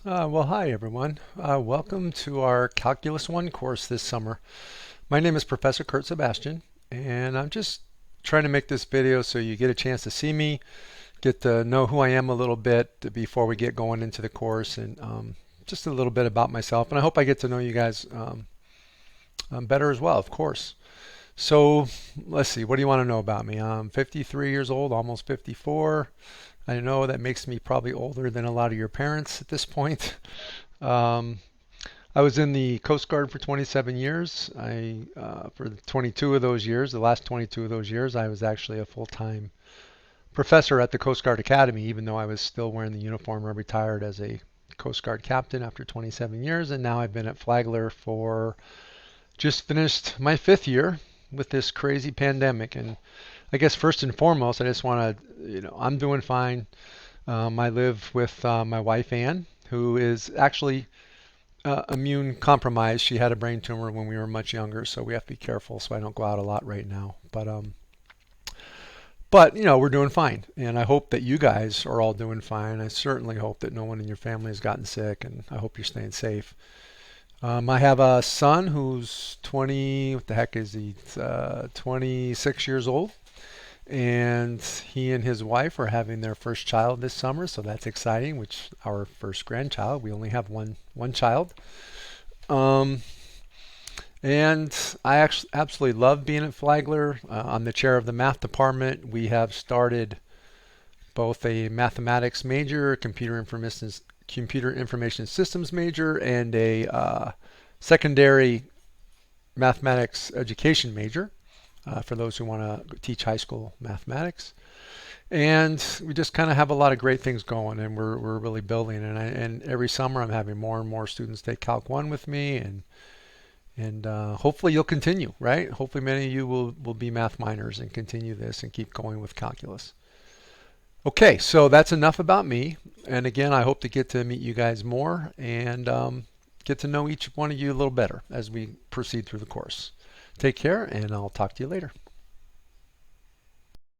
Well, hi everyone. Welcome to our Calculus 1 course this summer. My name is Professor Kurt Sebastian, and I'm just trying to make this video so you get a chance to see me, get to know who I am a little bit before we get going into the course, and just a little bit about myself. And I hope I get to know you guys better as well, of course. So let's see, what do you want to know about me? I'm 53 years old, almost 54. I know that makes me probably older than a lot of your parents at this point. Um, I was in the Coast Guard for 27 years. For 22 of those years, the last 22 of those years, I was actually a full-time professor at the Coast Guard Academy, even though I was still wearing the uniform. I retired as a Coast Guard captain after 27 years, and now I've been at Flagler for just finished my 5th year with this crazy pandemic. And I guess first and foremost, I just want to, I'm doing fine. I live with my wife Ann, who is actually immune compromised. She had a brain tumor when we were much younger, so we have to be careful. So I don't go out a lot right now. But we're doing fine, and I hope that you guys are all doing fine. I certainly hope that no one in your family has gotten sick, and I hope you're staying safe. I have a son who's 20. What the heck is he? 26 years old, and he and his wife are having their first child this summer, so that's exciting. Which our first grandchild. We only have one child. Um, and I actually absolutely love being at Flagler. I'm the chair of the math department. We have started both a mathematics major, computer information systems major, and a secondary mathematics education major for those who want to teach high school mathematics. And we just kind of have a lot of great things going, and we're really building. And every summer I'm having more and more students take Calc 1 with me, and hopefully you'll continue, right? Hopefully many of you will be math minors and continue this and keep going with calculus. Okay, so that's enough about me. And again, I hope to get to meet you guys more and get to know each one of you a little better as we proceed through the course. Take care, and I'll talk to you later.